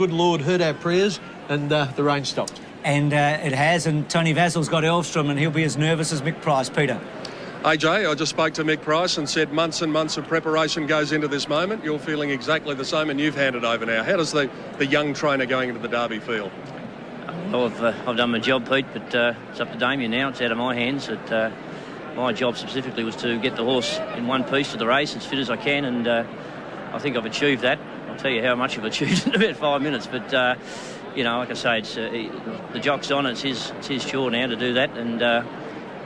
good Lord heard our prayers and the rain stopped. And it has, and Tony Vassal's got Elvstrom, and he'll be as nervous as Mick Price. Peter. AJ, I just spoke to Mick Price and said months and months of preparation goes into this moment. You're feeling exactly the same, and you've handed over now. How does the young trainer going into the Derby feel? Well, I've done my job, Pete, but it's up to Damien now. It's out of my hands. My job specifically was to get the horse in one piece to the race as fit as I can, and I think I've achieved that. I'll tell you how much I've achieved in about 5 minutes, but you know, like I say, it's the jock's on. It's his chore now to do that, and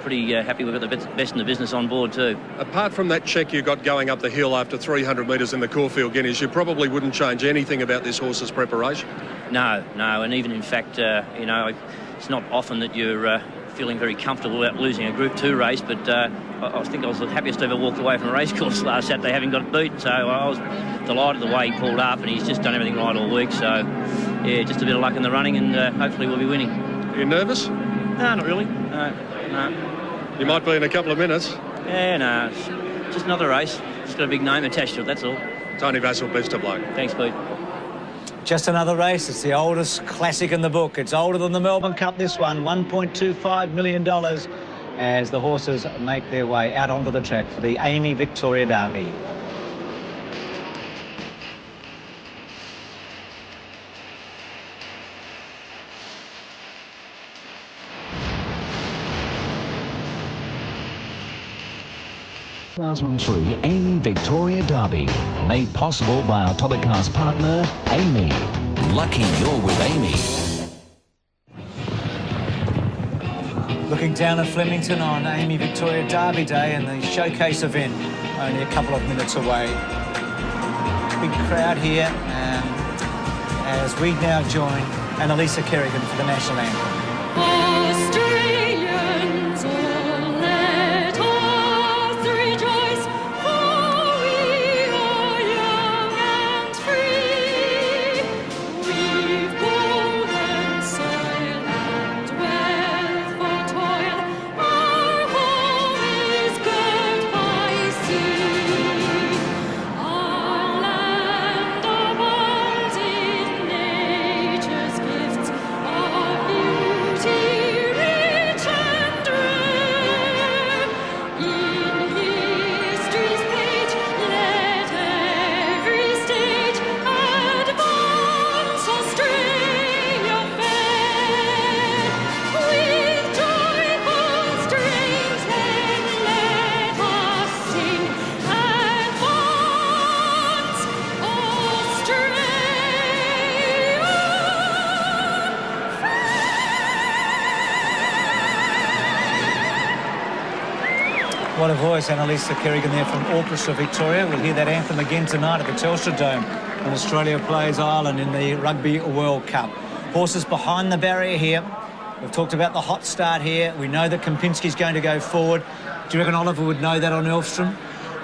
pretty happy we've got the best in the business on board too. Apart from that check you got going up the hill after 300 metres in the Caulfield Guineas, you probably wouldn't change anything about this horse's preparation? No, and even in fact, you know, it's not often that you're feeling very comfortable about losing a Group 2 race, but I think I was the happiest to ever walk away from a racecourse last Saturday having got beat, so I was delighted the way he pulled up, and he's just done everything right all week, so yeah, just a bit of luck in the running, and hopefully we'll be winning. Are you nervous? No, not really. No. You might be in a couple of minutes. Yeah, no, it's just another race. It's got a big name attached to it, that's all. Tony Vassal, best of luck. Thanks, Pete. Just another race. It's the oldest classic in the book. It's older than the Melbourne Cup, this one. $1.25 million as the horses make their way out onto the track for the Amy Victoria Derby. ...2003 Amy Victoria Derby, made possible by our Tobacast partner, Amy. Lucky you're with Amy. Looking down at Flemington on Amy Victoria Derby Day and the showcase event, only a couple of minutes away. Big crowd here as we now join Annalisa Kerrigan for the national anthem. Australians, oh, let us rejoice, for we are young and free. We've golden soil and wealth for toil. Our home is girt by sea. Our land abounds in nature's gifts of beauty rich and rare. In history's page, let every stage advance Australia fair. With joyful strains then let us sing, advance Australia. What a voice, Annalisa Kerrigan there from Orchestra Victoria. We'll hear that anthem again tonight at the Telstra Dome when Australia plays Ireland in the Rugby World Cup. Horses behind the barrier here. We've talked about the hot start here. We know that Kempinski's going to go forward. Do you reckon Oliver would know that on Elvstrom?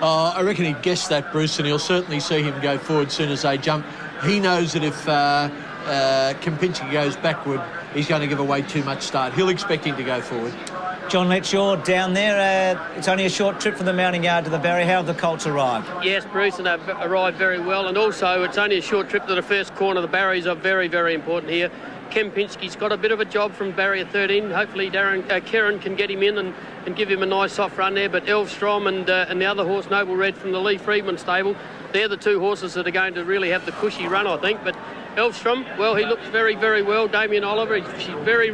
I reckon he'd guess that, Bruce, and he'll certainly see him go forward as soon as they jump. He knows that if Kempinski goes backward, he's going to give away too much start. He'll expect him to go forward. John Letchore down there. It's only a short trip from the mounting yard to the barrier. How have the colts arrived? Yes, Bruce, and they've arrived very well. And also, it's only a short trip to the first corner. The barriers are very, very important here. Kempinski's got a bit of a job from barrier 13. Hopefully, Kieran can get him in and give him a nice soft run there. But Elvstrom and the other horse, Noble Red from the Lee Freedman stable, they're the two horses that are going to really have the cushy run, I think. But Elvstrom, well, he looks very, very well. Damien Oliver, he's very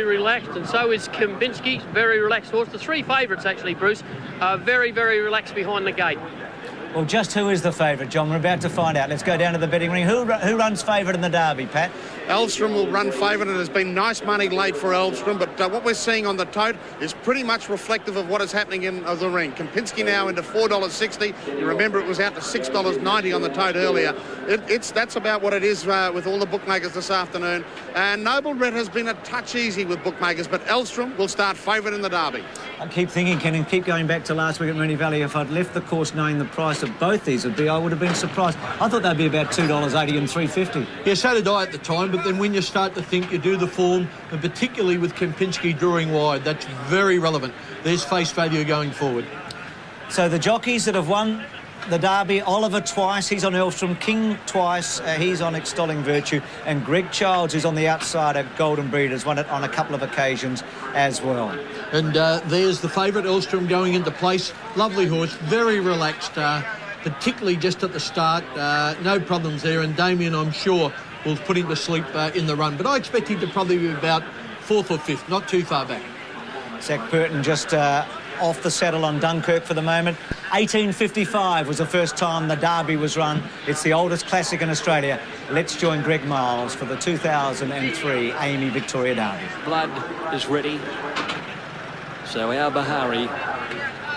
relaxed, and so is Kempinski. Very relaxed horse. The three favourites, actually, Bruce, are very, very relaxed behind the gate. Well, just who is the favourite, John? We're about to find out. Let's go down to the betting ring. Who runs favourite in the Derby, Pat? Elvstrom will run favourite, and there's been nice money laid for Elvstrom, but what we're seeing on the tote is pretty much reflective of what is happening in the ring. Kempinski now into $4.60. You remember it was out to $6.90 on the tote earlier. That's about what it is with all the bookmakers this afternoon. And Noble Red has been a touch easy with bookmakers, but Elvstrom will start favourite in the Derby. I keep thinking, Ken, and keep going back to last week at Moonee Valley, if I'd left the course knowing the price of both these would be, I would have been surprised. I thought they'd be about $2.80 and $3.50. Yeah, so did I at the time, but then when you start to think, you do the form, and particularly with Kempinski drawing wide, that's very relevant. There's face value going forward. So the jockeys that have won the Derby, Oliver twice, he's on Elfstrom, King twice, he's on Extolling Virtue, and Greg Childs is on the outside at Golden Breed, has won it on a couple of occasions as well. And there's the favourite, Elfstrom, going into place. Lovely horse, very relaxed, particularly just at the start. No problems there, and Damien, I'm sure, will put him to sleep in the run. But I expect him to probably be about 4th or 5th, not too far back. Zach Burton just off the saddle on Dunkirk for the moment. 1855 was the first time the Derby was run. It's the oldest classic in Australia. Let's join Greg Miles for the 2003 Amy Victoria Derby. Blood is ready. So our Bahari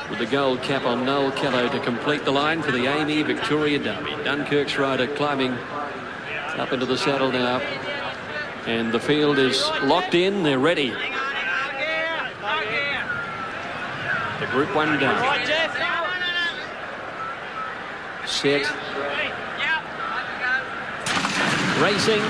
with the gold cap on Noel Kello to complete the line for the Amy Victoria Derby. Dunkirk's rider climbing up into the saddle now. And the field is locked in. They're ready. The Group 1 down. Set. Racing.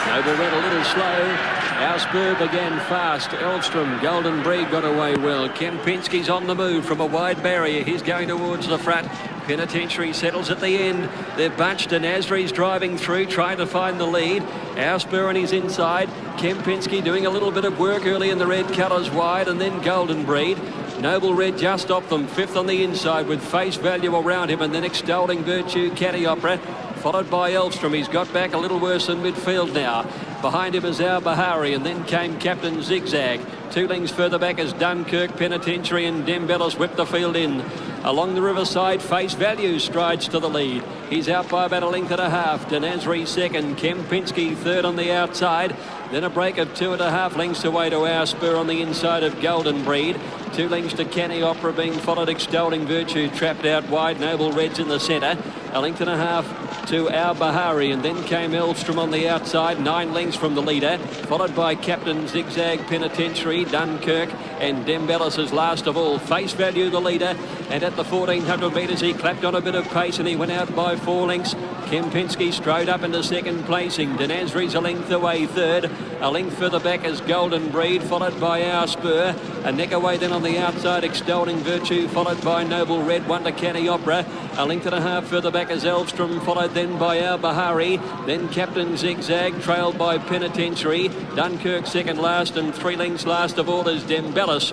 Noble Red a little slow. Our Spur began fast. Elfstrom, Golden Breed got away well. Kempinski's on the move from a wide barrier. He's going towards the front. Penitentiary settles at the end. They're bunched and Nasri's driving through, trying to find the lead. Our Spur on his inside. Kempinski doing a little bit of work early in the red colours wide, and then Golden Breed. Noble Red just off them, 5th on the inside with Face Value around him, and then Extolling Virtue, Caddy Opera, followed by Elfstrom. He's got back a little worse in midfield now. Behind him is our Bahari, and then came Captain Zigzag. 2 lengths further back as Dunkirk, Penitentiary and Dembellis whip the field in. Along the riverside, Face Value strides to the lead. He's out by about 1.5 lengths. Denazri second, Kempinski third on the outside. Then a break of 2.5 lengths away to our Spur on the inside of Golden Breed. 2 lengths to Canny Opera being followed. Extolling Virtue trapped out wide. Noble Red's in the centre. 1.5 lengths to our Bahari, and then came Elfstrom on the outside. 9 lengths from the leader, followed by Captain Zigzag, Penitentiary, Dunkirk and Dembellis is last of all. Face Value the leader, and at the 1400 metres he clapped on a bit of pace and he went out by 4 lengths. Kempinski strode up into second placing. Denazri's a length away third. A length further back is Golden Breed, followed by our Spur. A neck away then on the outside, Extolling Virtue, followed by Noble Red, 1 to Canny Opera. 1.5 lengths further back is Elfstrom, followed then by our Bahari. Then Captain Zigzag, trailed by Penitentiary. Dunkirk second last, and 3 lengths last of all is Dembellis.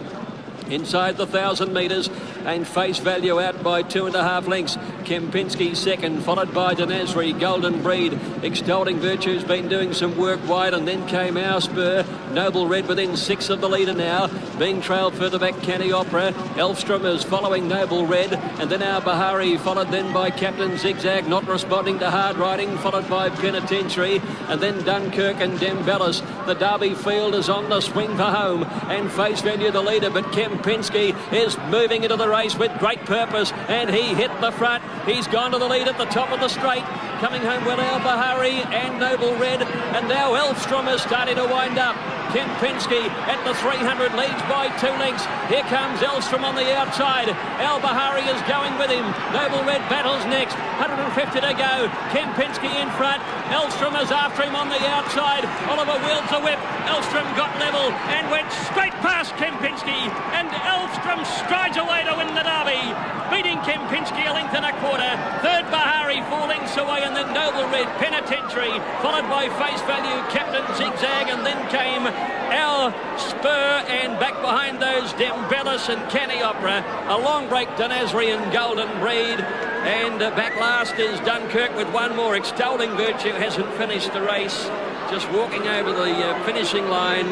Inside the 1,000 metres, and Face Value out by 2.5 lengths. Kempinski second, followed by Denazri, Golden Breed. Extolling Virtue's been doing some work wide, and then came our Spur. Noble Red within 6 of the leader now, being trailed further back Canny Opera. Elfstrom is following Noble Red, and then our Bahari, followed then by Captain Zigzag, not responding to hard riding, followed by Penitentiary, and then Dunkirk and Dembellis. The Derby field is on the swing for home, and Face Value the leader, but Kempinski is moving into the race with great purpose, and he hit the front. He's gone to the lead at the top of the straight. Coming home well, our Bahari and Noble Red, and now Elfstrom is starting to wind up. Kempinski at the 300 leads by 2 lengths. Here comes Elfstrom on the outside. Al Bahari is going with him. Noble Red battles next. 150 to go. Kempinski in front. Elfstrom is after him on the outside. Oliver wields a whip. Elfstrom got level and went straight past Kempinski. And Elfstrom strides away to win the Derby, beating Kempinski 1.25 lengths. Third Bahari 4 lengths away, and then Noble Red, Penitentiary, followed by Face Value, Captain Zigzag, and then came our Spur, and back behind those Dembellis and Canny Opera. A long break, Denazri and Golden Breed, and back last is Dunkirk with 1 more. Extolling Virtue hasn't finished the race, just walking over the finishing line.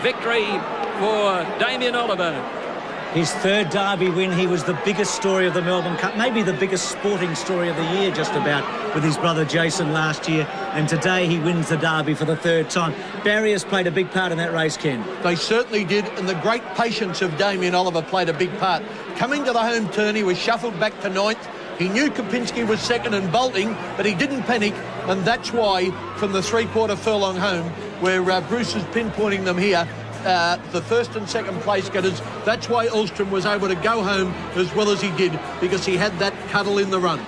Victory for Damien Oliver. His 3rd Derby win. He was the biggest story of the Melbourne Cup, maybe the biggest sporting story of the year just about, with his brother Jason last year, and today he wins the Derby for the 3rd time. Barriers played a big part in that race, Ken. They certainly did, and the great patience of Damien Oliver played a big part. Coming to the home turn, he was shuffled back to 9th. He knew Kempinski was second and bolting, but he didn't panic, and that's why from the 3/4 furlong home, where Bruce is pinpointing them here, the 1st and 2nd place getters, that's why Elfstrom was able to go home as well as he did, because he had that cuddle in the run.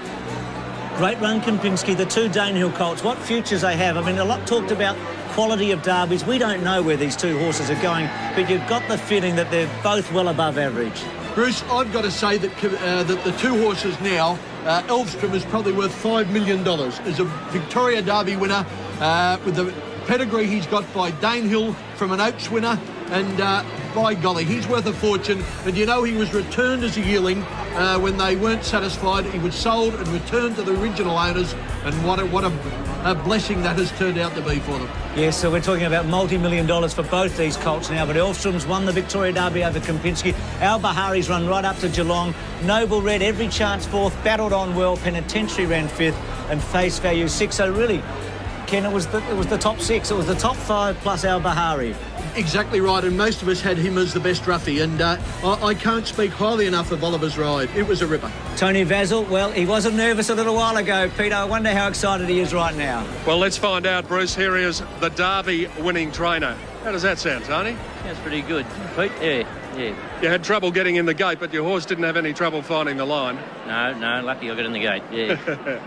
Great run, Kempinski. The 2 Danehill colts, what futures they have. I mean, a lot talked about quality of derbies. We don't know where these 2 horses are going, but you've got the feeling that they're both well above average. Bruce, I've got to say that that the two horses now, Elvstrom is probably worth $5 million. As a Victoria Derby winner, with the pedigree he's got by Danehill from an Oaks winner, and by golly, he's worth a fortune. And you know, he was returned as a yearling when they weren't satisfied. He was sold and returned to the original owners, and what a blessing that has turned out to be for them. Yes, so we're talking about multi-million dollars for both these colts now, but Elvstrom's won the Victoria Derby over Kempinski. Al Bahari's run right up to Geelong. Noble Red, every chance fourth, battled on well. Penitentiary ran fifth, and Face Value sixth. So really, Ken, it was the top six. It was the top five plus Al Bahari. Exactly right, and most of us had him as the best roughie, and I can't speak highly enough of Oliver's ride. It was a ripper. Tony Vasil, well, he wasn't nervous a little while ago, Peter. I wonder how excited he is right now. Well, let's find out, Bruce. Here he is, the Derby winning trainer. How does that sound, Tony? That's pretty good, Pete. Yeah. You had trouble getting in the gate, but your horse didn't have any trouble finding the line. No, lucky I got in the gate, yeah.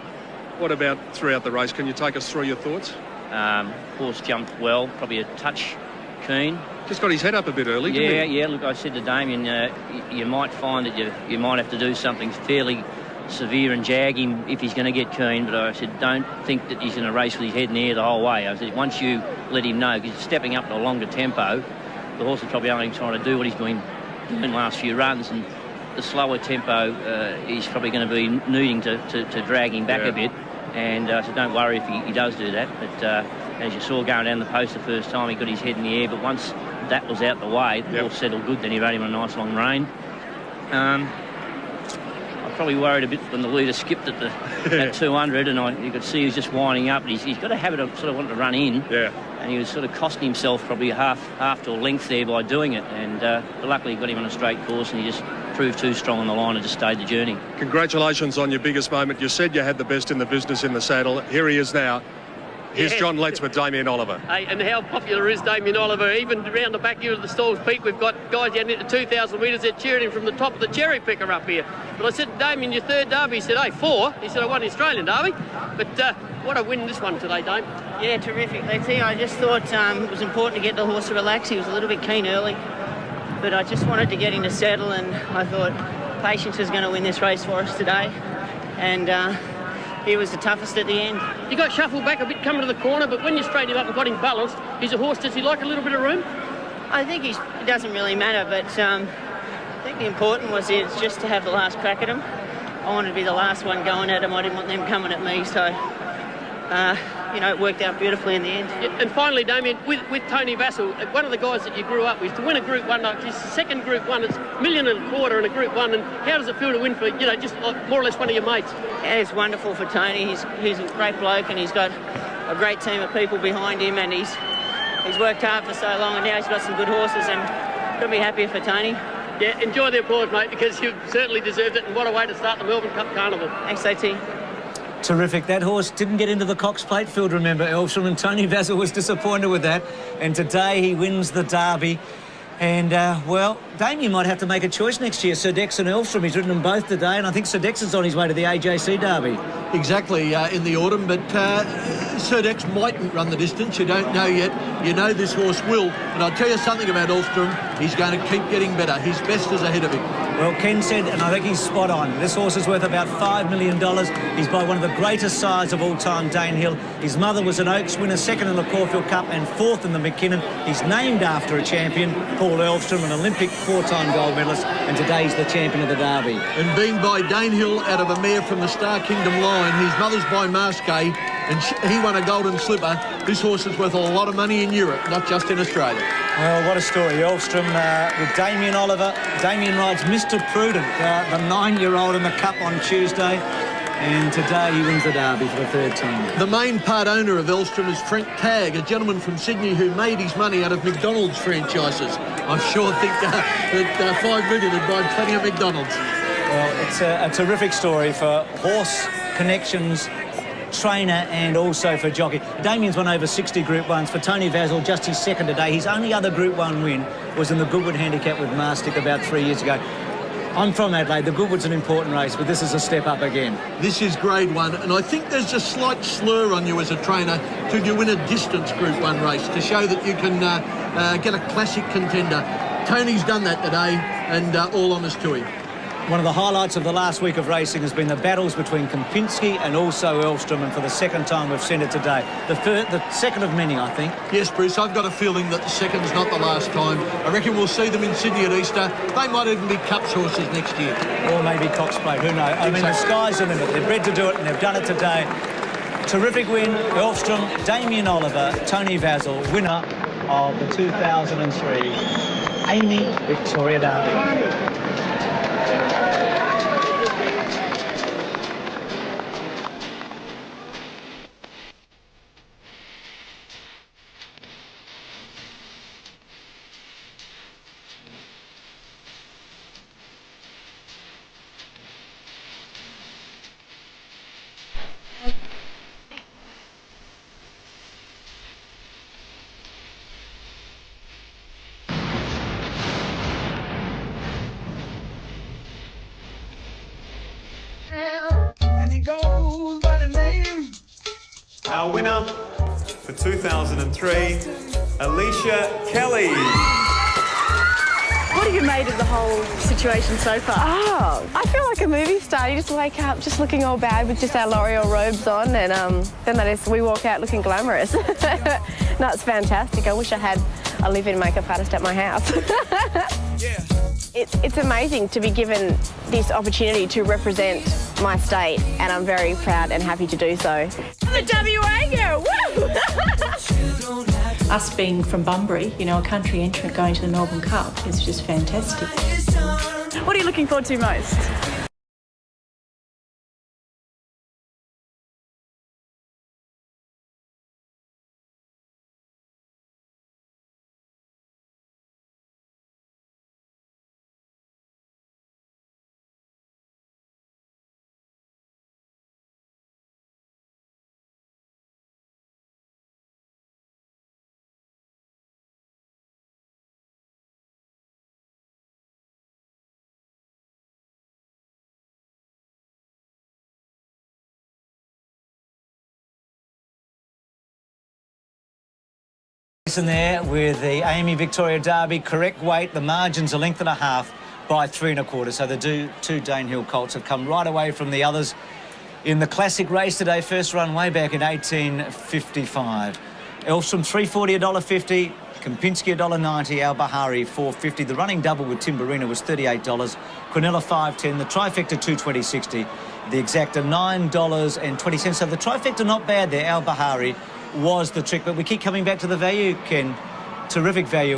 What about throughout the race? Can you take us through your thoughts? Horse jumped well, probably a touch keen. Just got his head up a bit early, didn't he? Yeah, look, I said to Damien, you might find that you might have to do something fairly severe and jag him if he's going to get keen, but I said, don't think that he's going to race with his head in the air the whole way. I said, once you let him know, because he's stepping up to a longer tempo, the horse is probably only trying to do what he's been doing the last few runs, and the slower tempo, he's probably going to be needing to drag him back a bit. And I said, don't worry if he does do that. But as you saw going down the post the first time, he got his head in the air. But once that was out the way, the horse settled good. Then he rode him on a nice long rein. I probably worried a bit when the leader skipped at 200, and you could see he was just winding up. He's got a habit of sort of wanting to run in. Yeah. And he was sort of costing himself probably half to a length there by doing it. And luckily he got him on a straight course, and he just proved too strong on the line and just stayed the journey. Congratulations on your biggest moment. You said you had the best in the business in the saddle. Here he is now. Here's John Letts with Damien Oliver. Hey, and how popular is Damien Oliver? Even around the back here of the stalls, Pete, we've got guys down into 2,000 metres. They're cheering him from the top of the cherry picker up here. But I said, Damien, your third derby. He said, hey, 4. He said, I won the Australian derby. But what a win this one today, Dame. Yeah, terrific. I just thought it was important to get the horse to relax. He was a little bit keen early, but I just wanted to get him to settle, and I thought patience is going to win this race for us today. And he was the toughest at the end. You got shuffled back a bit coming to the corner, but when you straightened him up and got him balanced, he's a horse, does he like a little bit of room? I think it doesn't really matter, but I think the important was just to have the last crack at him. I wanted to be the last one going at him. I didn't want them coming at me, so it worked out beautifully in the end. Yeah, and finally, Damien, with Tony Vasil, one of the guys that you grew up with, to win a Group 1, like his second Group 1, it's $1.25 million in a Group 1, and how does it feel to win for, just like more or less one of your mates? Yeah, it's wonderful for Tony. He's a great bloke, and he's got a great team of people behind him, and he's worked hard for so long, and now he's got some good horses, and couldn't be happier for Tony. Yeah, enjoy the applause, mate, because you've certainly deserved it, and what a way to start the Melbourne Cup Carnival. Thanks, AT. Terrific. That horse didn't get into the Cox Plate field, remember, Elvstrom, and Tony Vasil was disappointed with that. And today he wins the Derby. And, Damien might have to make a choice next year. Sir Dex and Elvstrom, he's ridden them both today, and I think Sir Dex is on his way to the AJC Derby. Exactly, in the autumn, but Sir Dex mightn't run the distance. You don't know yet. You know this horse will. And I'll tell you something about Elvstrom. He's going to keep getting better. His best is ahead of him. Well, Ken said, and I think he's spot on, this horse is worth about $5 million. He's by one of the greatest sires of all time, Danehill. His mother was an Oaks winner, second in the Caulfield Cup and fourth in the McKinnon. He's named after a champion, Paul Elvstrom, an Olympic four-time gold medalist, and today he's the champion of the Derby. And being by Danehill out of a mare from the Star Kingdom line, his mother's by Masquet, and he won a golden slipper. This horse is worth a lot of money in Europe, not just in Australia. Well, what a story. Elvstrom with Damien Oliver. Damien rides Mr. Prudent, the 9-year-old in the Cup on Tuesday. And today he wins the Derby for the third time. The main part owner of Elvstrom is Frank Tagg, a gentleman from Sydney who made his money out of McDonald's franchises. I'm sure think that $5 million would buy plenty of McDonald's. Well, it's a terrific story for horse connections, trainer, and also for jockey. Damien's won over 60 Group 1s. For Tony Vasil, just his second today. His only other Group 1 win was in the Goodwood Handicap with Marstic about 3 years ago. I'm from Adelaide. The Goodwood's an important race, but this is a step up again. This is Grade 1, and I think there's a slight slur on you as a trainer to you win a distance Group 1 race to show that you can get a classic contender. Tony's done that today. and all honours to him. One of the highlights of the last week of racing has been the battles between Kempinski and also Elvstrom, and for the second time we've seen it today. The second of many, I think. Yes, Bruce, I've got a feeling that the second's not the last time. I reckon we'll see them in Sydney at Easter. They might even be Cups horses next year. Or maybe Cox Plate, who knows? I mean, the sky's the limit. They're bred to do it, and they've done it today. Terrific win, Elvstrom, Damien Oliver, Tony Vazel, winner of the 2003 Amy Victoria Derby. And he goes by the name. Our winner for 2003, Alicia Kelly. What have you made of the whole situation so far? Oh, I feel like a movie star. You just wake up just looking all bad with just our L'Oreal robes on, and then we walk out looking glamorous. No, it's fantastic. I wish I had a live-in makeup artist at my house. Yeah. It's amazing to be given this opportunity to represent my state, and I'm very proud and happy to do so. I'm a WA girl, woo! Us being from Bunbury, you know, a country entrant going to the Melbourne Cup is just fantastic. What are you looking forward to most? In there with the Amy Victoria Derby, correct weight, the margin's a length and a half by 3 1/4. So the two Danehill colts have come right away from the others in the classic race today. First run way back in 1855. Elvstrom $3.40, $1.50. Kempinski $1.90, Al Bahari $4.50. The running double with Timberina was $38. Quinella $5.10. The trifecta $2.20.60. The exacta $9.20. So the trifecta not bad there. Al Bahari was the trick, but we keep coming back to the value, Ken. Terrific value.